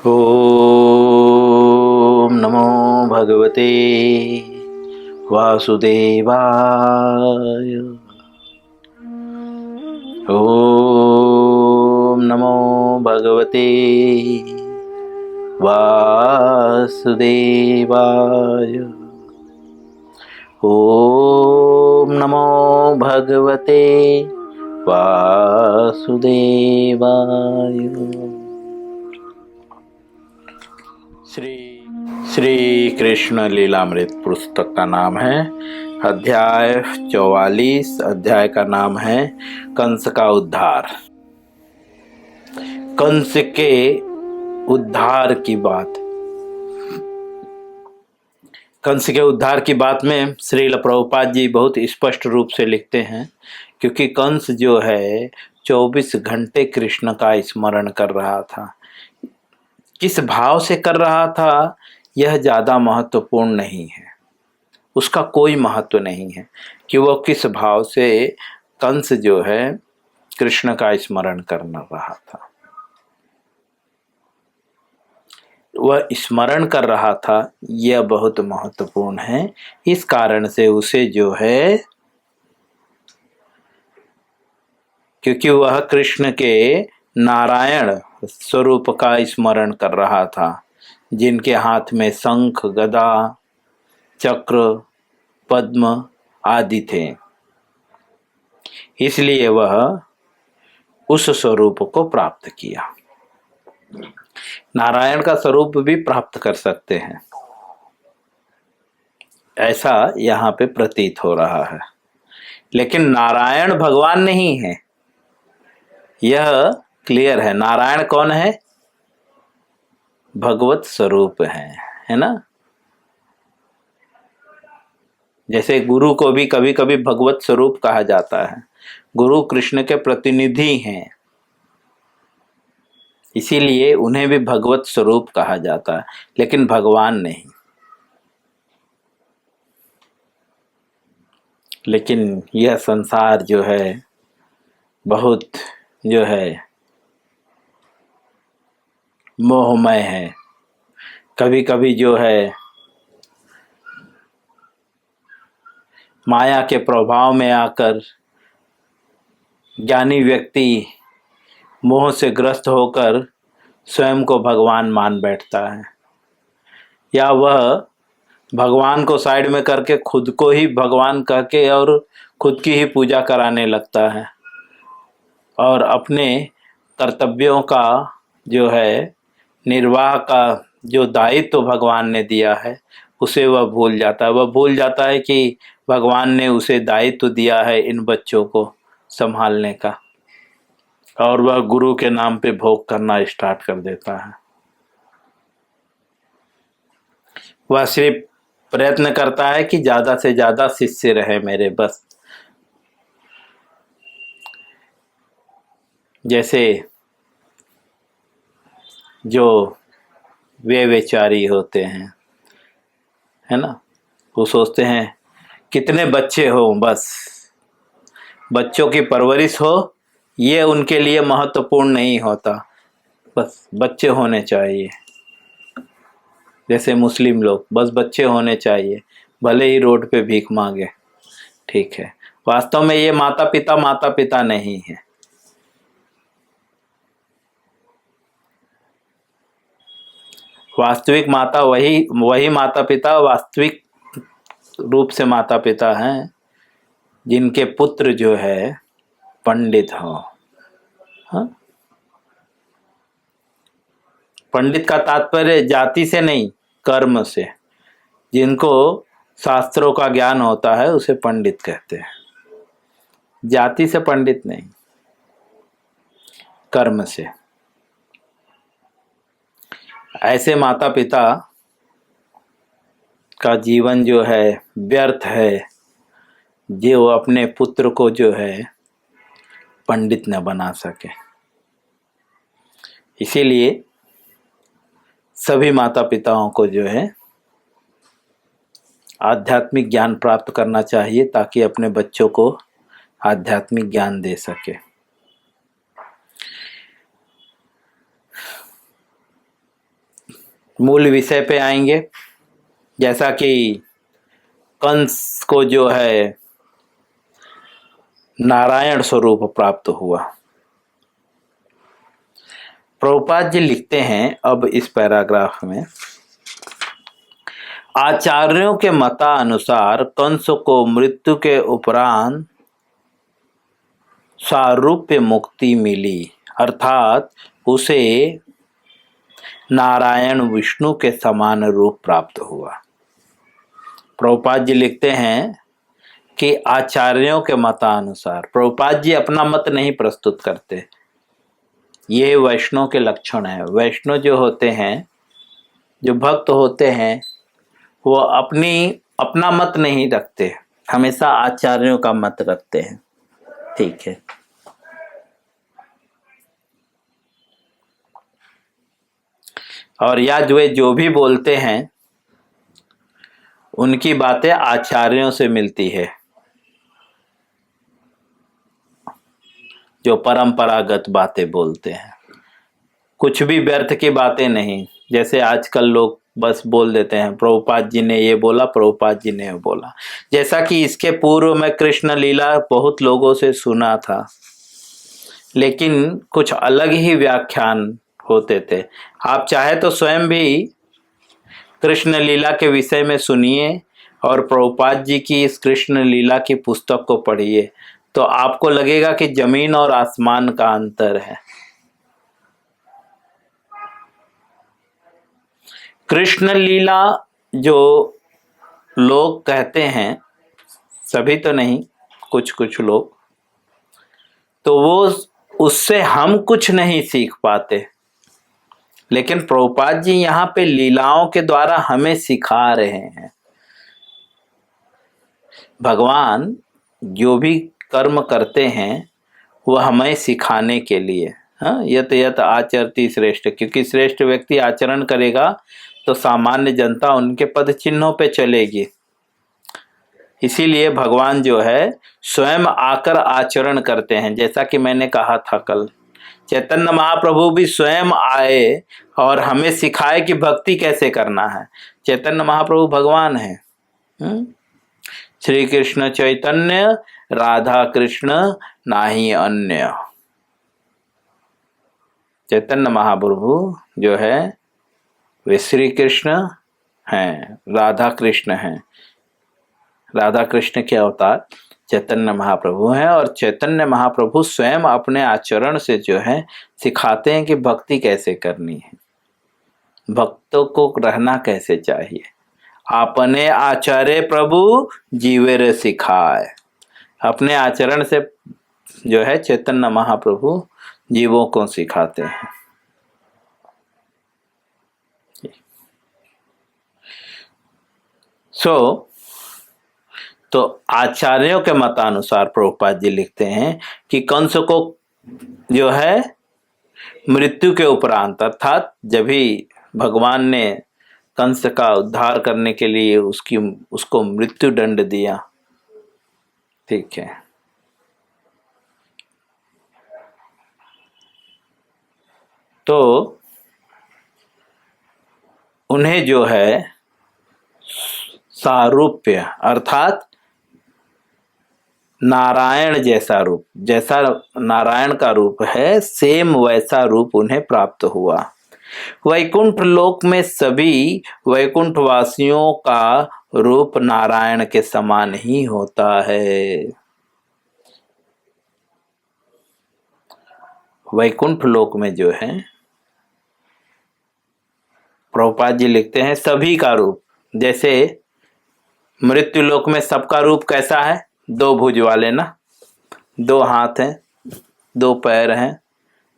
ओम नमो भगवते वासुदेवाय। ओम नमो भगवते वासुदेवाय। ओम नमो भगवते वासुदेवाय। श्री कृष्ण लीलामृत पुस्तक का नाम है अध्याय 44। अध्याय का नाम है कंस का उद्धार। कंस के उद्धार की बात। कंस के उद्धार की बात में श्रील प्रभुपाद जी बहुत स्पष्ट रूप से लिखते हैं, क्योंकि कंस जो है 24 घंटे कृष्ण का स्मरण कर रहा था। किस भाव से कर रहा था यह ज़्यादा महत्वपूर्ण नहीं है, उसका कोई महत्व नहीं है कि वह किस भाव से कंस जो है कृष्ण का स्मरण कर रहा था। वह स्मरण कर रहा था यह बहुत महत्वपूर्ण है। इस कारण से उसे जो है, क्योंकि वह कृष्ण के नारायण स्वरूप का स्मरण कर रहा था, जिनके हाथ में शंख, गदा, चक्र, पद्म आदि थे। इसलिए वह उस स्वरूप को प्राप्त किया। नारायण का स्वरूप भी प्राप्त कर सकते हैं, ऐसा यहाँ पे प्रतीत हो रहा है, लेकिन नारायण भगवान नहीं है, यह क्लियर है। नारायण कौन है? भगवत स्वरूप है ना। जैसे गुरु को भी कभी कभी भगवत स्वरूप कहा जाता है। गुरु कृष्ण के प्रतिनिधि हैं, इसीलिए उन्हें भी भगवत स्वरूप कहा जाता है, लेकिन भगवान नहीं। लेकिन यह संसार जो है बहुत जो है मोहमय है। कभी कभी जो है माया के प्रभाव में आकर ज्ञानी व्यक्ति मोह से ग्रस्त होकर स्वयं को भगवान मान बैठता है, या वह भगवान को साइड में करके खुद को ही भगवान कह के और खुद की ही पूजा कराने लगता है, और अपने कर्तव्यों का जो है निर्वाह का जो दायित्व तो भगवान ने दिया है उसे वह भूल जाता है। वह भूल जाता है कि भगवान ने उसे दायित्व दिया है इन बच्चों को संभालने का, और वह गुरु के नाम पे भोग करना स्टार्ट कर देता है। वह सिर्फ प्रयत्न करता है कि ज़्यादा से ज़्यादा शिष्य रहे मेरे, बस। जैसे जो वे बेचारी होते हैं, है ना, वो सोचते हैं कितने बच्चे हो, बस बच्चों की परवरिश हो, ये उनके लिए महत्वपूर्ण नहीं होता, बस बच्चे होने चाहिए। जैसे मुस्लिम लोग, बस बच्चे होने चाहिए, भले ही रोड पे भीख मांगे, ठीक है। वास्तव में ये माता पिता नहीं है। वास्तविक माता वही माता पिता वास्तविक रूप से माता पिता हैं जिनके पुत्र जो है पंडित हो। हाँ? पंडित का तात्पर्य जाति से नहीं, कर्म से। जिनको शास्त्रों का ज्ञान होता है उसे पंडित कहते हैं, जाति से पंडित नहीं, कर्म से। ऐसे माता पिता का जीवन जो है व्यर्थ है, जो अपने पुत्र को जो है पंडित न बना सके। इसीलिए सभी माता पिताओं को जो है आध्यात्मिक ज्ञान प्राप्त करना चाहिए, ताकि अपने बच्चों को आध्यात्मिक ज्ञान दे सके। मूल विषय पे आएंगे। जैसा कि कंस को जो है नारायण स्वरूप प्राप्त हुआ। प्रभुपाद जी लिखते हैं अब इस पैराग्राफ में, आचार्यों के मतानुसार कंस को मृत्यु के उपरांत सारूप्य मुक्ति मिली, अर्थात उसे नारायण विष्णु के समान रूप प्राप्त हुआ। प्रभुपाद जी लिखते हैं कि आचार्यों के मतानुसार, प्रभुपाद जी अपना मत नहीं प्रस्तुत करते, ये वैष्णव के लक्षण है। वैष्णव जो होते हैं, जो भक्त होते हैं, वो अपना मत नहीं रखते, हमेशा आचार्यों का मत रखते हैं। ठीक है। और या जो भी बोलते हैं उनकी बातें आचार्यों से मिलती है, जो परंपरागत बातें बोलते हैं, कुछ भी व्यर्थ की बातें नहीं। जैसे आजकल लोग बस बोल देते हैं प्रभुपाद जी ने ये बोला, प्रभुपाद जी ने ये बोला। जैसा कि इसके पूर्व में कृष्ण लीला बहुत लोगों से सुना था, लेकिन कुछ अलग ही व्याख्यान होते थे। आप चाहे तो स्वयं भी कृष्ण लीला के विषय में सुनिए और प्रभुपाद जी की इस कृष्ण लीला की पुस्तक को पढ़िए, तो आपको लगेगा कि जमीन और आसमान का अंतर है। कृष्ण लीला जो लोग कहते हैं, सभी तो नहीं, कुछ कुछ लोग, तो वो उससे हम कुछ नहीं सीख पाते, लेकिन प्रभुपाद जी यहाँ पे लीलाओं के द्वारा हमें सिखा रहे हैं। भगवान जो भी कर्म करते हैं वह हमें सिखाने के लिए। हाँ, यत यत आचरति श्रेष्ठ, क्योंकि श्रेष्ठ व्यक्ति आचरण करेगा तो सामान्य जनता उनके पद चिन्हों पे चलेगी। इसीलिए भगवान जो है स्वयं आकर आचरण करते हैं। जैसा कि मैंने कहा था कल, चैतन्य महाप्रभु भी स्वयं आए और हमें सिखाए कि भक्ति कैसे करना है। चैतन्य महाप्रभु भगवान है। श्री कृष्ण चैतन्य राधा कृष्ण नाही अन्य। चैतन्य महाप्रभु जो है वे श्री कृष्ण हैं, राधा कृष्ण हैं। राधा कृष्ण के अवतार चैतन्य महाप्रभु हैं, और चैतन्य महाप्रभु स्वयं अपने आचरण से जो है सिखाते हैं कि भक्ति कैसे करनी है, भक्तों को रहना कैसे चाहिए। आपने आचार्य प्रभु जीवेर सिखाए। अपने आचरण से जो है चैतन्य महाप्रभु जीवों को सिखाते हैं। तो आचार्यों के मतानुसार प्रभुपाद जी लिखते हैं कि कंस को जो है मृत्यु के उपरांत, अर्थात जब ही भगवान ने कंस का उद्धार करने के लिए उसको मृत्यु दंड दिया, ठीक है, तो उन्हें जो है सारूप्य, अर्थात नारायण जैसा रूप, जैसा नारायण का रूप है सेम वैसा रूप उन्हें प्राप्त हुआ। वैकुंठ लोक में सभी वैकुंठवासियों का रूप नारायण के समान ही होता है। वैकुंठ लोक में जो है प्रभुपाद जी लिखते हैं सभी का रूप, जैसे मृत्यु लोक में सबका रूप कैसा है, दो भुज वाले ना, दो हाथ हैं, दो पैर हैं,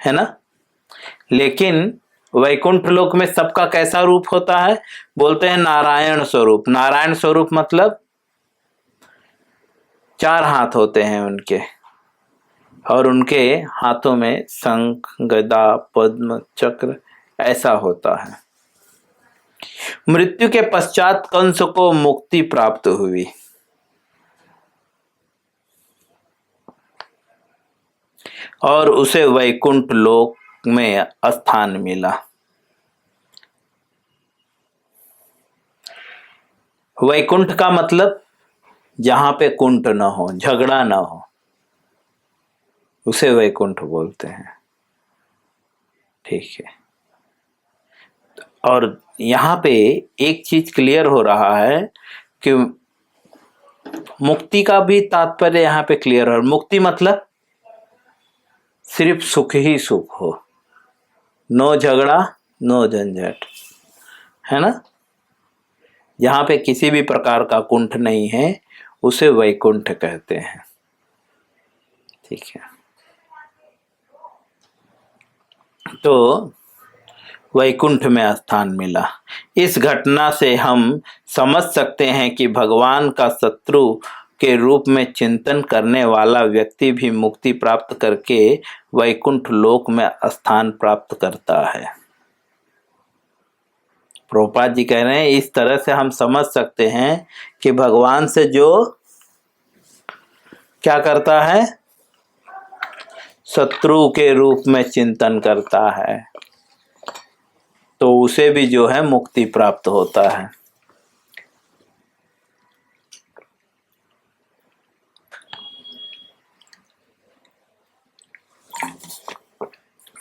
है ना। लेकिन वैकुंठ लोक में सबका कैसा रूप होता है, बोलते हैं नारायण स्वरूप। नारायण स्वरूप मतलब चार हाथ होते हैं उनके, और उनके हाथों में शंख गदा पद्म चक्र ऐसा होता है। मृत्यु के पश्चात कंस को मुक्ति प्राप्त हुई, और उसे वैकुंठ लोक में स्थान मिला। वैकुंठ का मतलब जहां पे कुंठ न हो, झगड़ा न हो, उसे वैकुंठ बोलते हैं। ठीक है। और यहाँ पे एक चीज क्लियर हो रहा है कि मुक्ति का भी तात्पर्य यहाँ पे क्लियर है। मुक्ति मतलब सिर्फ सुख ही सुख हो, नो झगड़ा, नो झंझट, है ना। जहाँ पे किसी भी प्रकार का कुंठ नहीं है उसे वैकुंठ कहते हैं। ठीक है। तो वैकुंठ में स्थान मिला। इस घटना से हम समझ सकते हैं कि भगवान का शत्रु के रूप में चिंतन करने वाला व्यक्ति भी मुक्ति प्राप्त करके वैकुंठ लोक में स्थान प्राप्त करता है। प्रभुपाद जी कह रहे हैं इस तरह से हम समझ सकते हैं कि भगवान से जो क्या करता है, शत्रु के रूप में चिंतन करता है, तो उसे भी जो है मुक्ति प्राप्त होता है।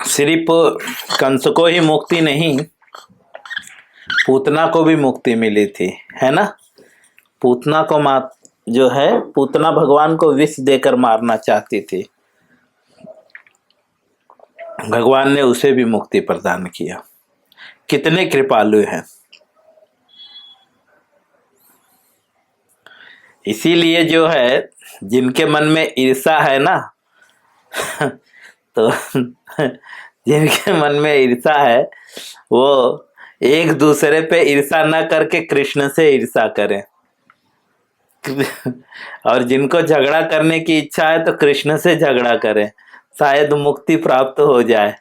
सिर्फ कंस को ही मुक्ति नहीं, पूतना को भी मुक्ति मिली थी, है ना। पूतना को जो है, पूतना भगवान को विष देकर मारना चाहती थी, भगवान ने उसे भी मुक्ति प्रदान किया। कितने कृपालु हैं। इसीलिए जो है जिनके मन में ईर्षा है ना तो जिनके मन में ईर्षा है वो एक दूसरे पे ईर्षा न करके कृष्ण से ईर्षा करें और जिनको झगड़ा करने की इच्छा है तो कृष्ण से झगड़ा करें, शायद मुक्ति प्राप्त हो जाए।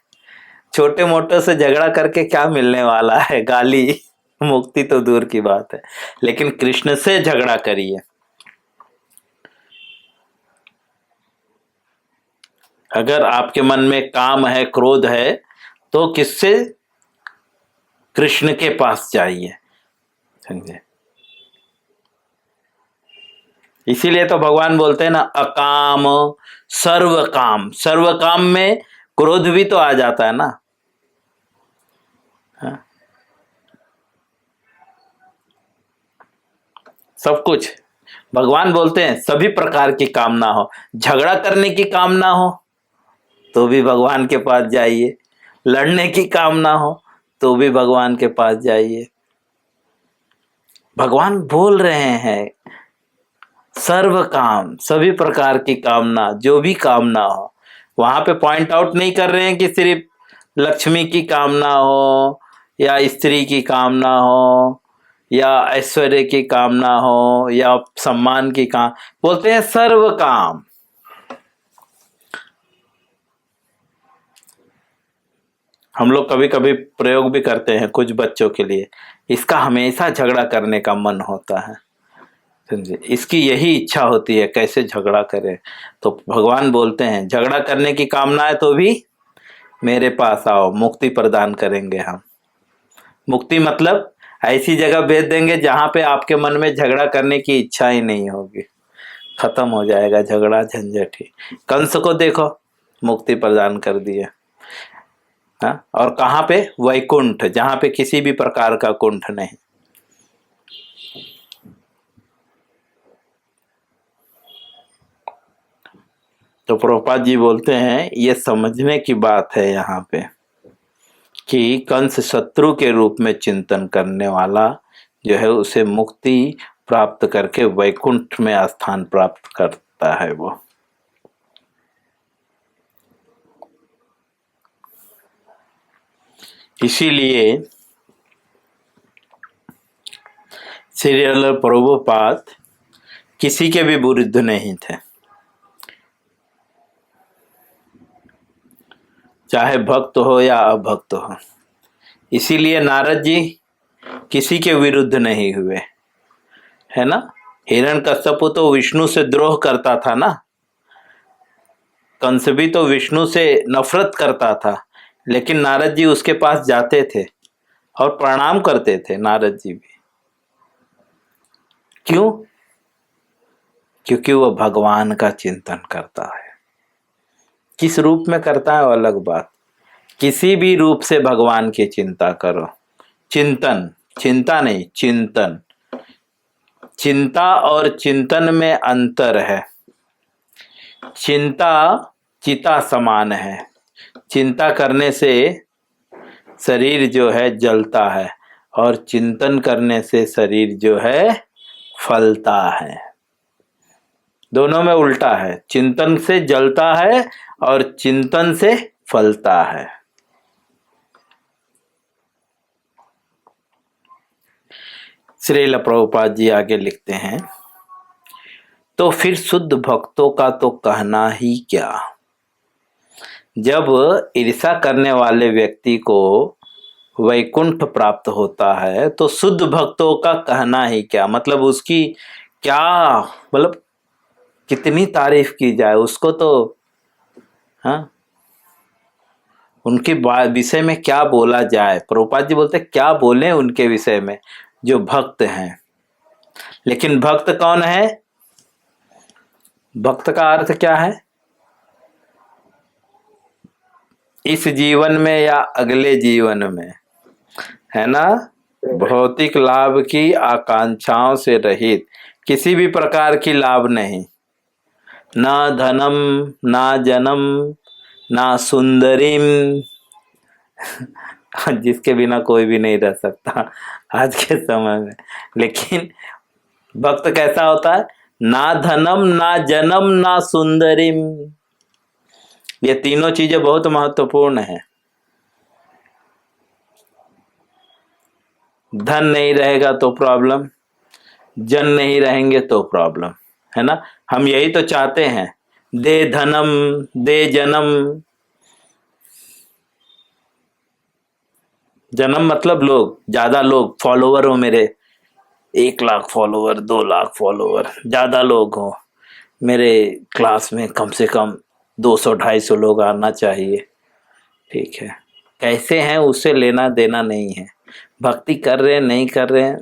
छोटे मोटे से झगड़ा करके क्या मिलने वाला है, गाली, मुक्ति तो दूर की बात है। लेकिन कृष्ण से झगड़ा करिए। अगर आपके मन में काम है, क्रोध है, तो किससे? कृष्ण के पास जाइए, समझे। इसीलिए तो भगवान बोलते हैं ना, अकाम सर्व काम। सर्व काम में क्रोध भी तो आ जाता है ना। हाँ? सब कुछ भगवान बोलते हैं सभी प्रकार की कामना हो, झगड़ा करने की कामना हो तो भी भगवान के पास जाइए, लड़ने की कामना हो तो भी भगवान के पास जाइए। भगवान बोल रहे हैं सर्व काम, सभी प्रकार की कामना, जो भी कामना हो। वहां पे पॉइंट आउट नहीं कर रहे हैं कि सिर्फ लक्ष्मी की कामना हो या स्त्री की कामना हो या ऐश्वर्य की कामना हो या सम्मान की काम, बोलते हैं सर्व काम। हम लोग कभी कभी प्रयोग भी करते हैं कुछ बच्चों के लिए, इसका हमेशा झगड़ा करने का मन होता है, समझे, इसकी यही इच्छा होती है कैसे झगड़ा करें। तो भगवान बोलते हैं झगड़ा करने की कामना है तो भी मेरे पास आओ, मुक्ति प्रदान करेंगे हम। मुक्ति मतलब ऐसी जगह भेज देंगे जहां पे आपके मन में झगड़ा करने की इच्छा ही नहीं होगी, खत्म हो जाएगा झगड़ा झंझट ही। कंस को देखो, मुक्ति प्रदान कर दिए। हाँ? और कहाँ पे? वैकुंठ, जहां पे किसी भी प्रकार का कुंठ नहीं। तो प्रभुपाद जी बोलते हैं ये समझने की बात है यहाँ पे कि कंस शत्रु के रूप में चिंतन करने वाला जो है उसे मुक्ति प्राप्त करके वैकुंठ में स्थान प्राप्त करता है वो। इसीलिए श्रील प्रभुपाद किसी के भी विरुद्ध नहीं थे, चाहे भक्त हो या अभक्त हो। इसीलिए नारद जी किसी के विरुद्ध नहीं हुए, है ना। हिरण्यकश्यप तो विष्णु से द्रोह करता था ना, कंस भी तो विष्णु से नफरत करता था, लेकिन नारद जी उसके पास जाते थे और प्रणाम करते थे, नारद जी भी। क्यों? क्योंकि वह भगवान का चिंतन करता है। किस रूप में करता है वो अलग बात, किसी भी रूप से भगवान की चिंता करो। चिंतन, चिंता नहीं, चिंतन। चिंता और चिंतन में अंतर है। चिंता चिता समान है, चिंता करने से शरीर जो है जलता है और चिंतन करने से शरीर जो है फलता है। दोनों में उल्टा है, चिंतन से जलता है और चिंतन से फलता है। श्रील प्रभुपाद जी आगे लिखते हैं, तो फिर शुद्ध भक्तों का तो कहना ही क्या। जब ईर्षा करने वाले व्यक्ति को वैकुंठ प्राप्त होता है तो शुद्ध भक्तों का कहना ही क्या, मतलब उसकी क्या, मतलब कितनी तारीफ की जाए उसको। तो हाँ, उनके विषय में क्या बोला जाए। प्रभुपाद जी बोलते क्या बोले उनके विषय में, जो भक्त हैं। लेकिन भक्त कौन है? भक्त का अर्थ क्या है? इस जीवन में या अगले जीवन में, है ना, भौतिक लाभ की आकांक्षाओं से रहित, किसी भी प्रकार की लाभ नहीं, ना धनम ना जन्म ना सुंदरीम, जिसके बिना कोई भी नहीं रह सकता आज के समय में। लेकिन भक्त कैसा होता है? ना धनम ना जन्म ना सुंदरीम, ये तीनों चीजें बहुत महत्वपूर्ण है। धन नहीं रहेगा तो प्रॉब्लम, जन नहीं रहेंगे तो प्रॉब्लम, है ना। हम यही तो चाहते हैं, दे धनम दे जन्म। जन्म मतलब लोग, ज्यादा लोग, फॉलोवर हो मेरे, 1 लाख फॉलोवर, 2 लाख फॉलोवर, ज्यादा लोग हो मेरे क्लास में, कम से कम 200-250 लोग आना चाहिए। ठीक है, कैसे हैं उससे लेना देना नहीं है। भक्ति कर रहे हैं नहीं कर रहे हैं,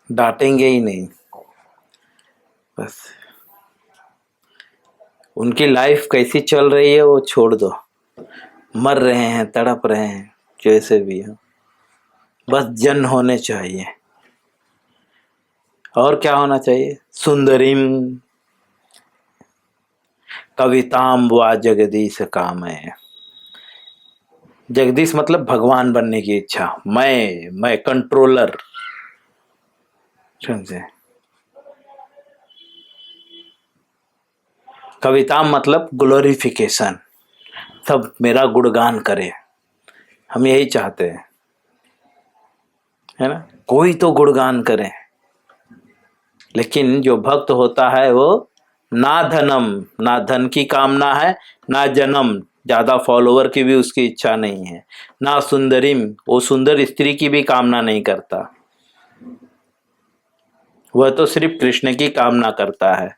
डांटेंगे ही नहीं, बस उनकी लाइफ कैसी चल रही है वो छोड़ दो। मर रहे हैं, तड़प रहे हैं, जैसे भी हो, बस जन होने चाहिए। और क्या होना चाहिए? सुंदरीम कविताम वा जगदीश काम है। जगदीश मतलब भगवान बनने की इच्छा, मैं कंट्रोलर, समझे। कविताम मतलब ग्लोरिफिकेशन, सब मेरा गुणगान करे, हम यही चाहते हैं, है ना, कोई तो गुणगान करे। लेकिन जो भक्त होता है वो ना धनम, ना धन की कामना है, ना जन्म, ज्यादा फॉलोवर की भी उसकी इच्छा नहीं है, ना सुंदरीम, वो सुंदर स्त्री की भी कामना नहीं करता, वह तो सिर्फ कृष्ण की कामना करता है,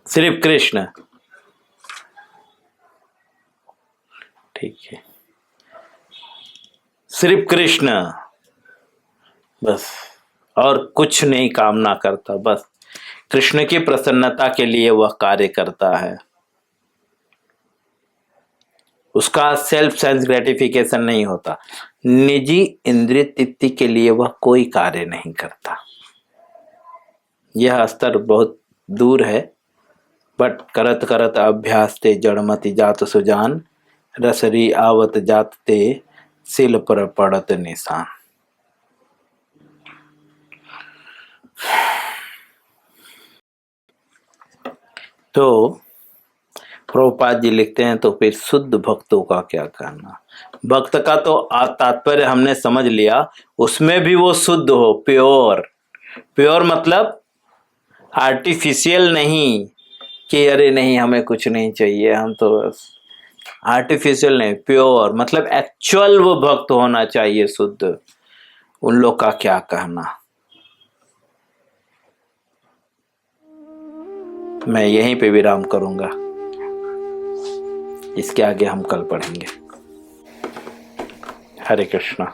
सिर्फ कृष्ण। ठीक है, सिर्फ कृष्ण, बस, और कुछ नहीं कामना करता, बस कृष्ण की प्रसन्नता के लिए वह कार्य करता है। उसका सेल्फ सेंस ग्रेटिफिकेशन नहीं होता, निजी इंद्रिय तृप्ति के लिए वह कोई कार्य नहीं करता। यह स्तर बहुत दूर है, बट करत करत अभ्यास ते जड़मति जात सुजान, रसरी आवत जात ते सिल पर पड़त निशान। तो प्रभुपाद जी लिखते हैं, तो फिर शुद्ध भक्तों का क्या कहना। भक्त का तो तात्पर्य हमने समझ लिया, उसमें भी वो शुद्ध हो, प्योर। प्योर मतलब आर्टिफिशियल नहीं कि अरे नहीं हमें कुछ नहीं चाहिए, हम तो बस, आर्टिफिशियल नहीं, प्योर मतलब एक्चुअल वो भक्त होना चाहिए, शुद्ध। उन लोग का क्या कहना। मैं यहीं पे विराम करूंगा, इसके आगे हम कल पढ़ेंगे। हरे कृष्णा।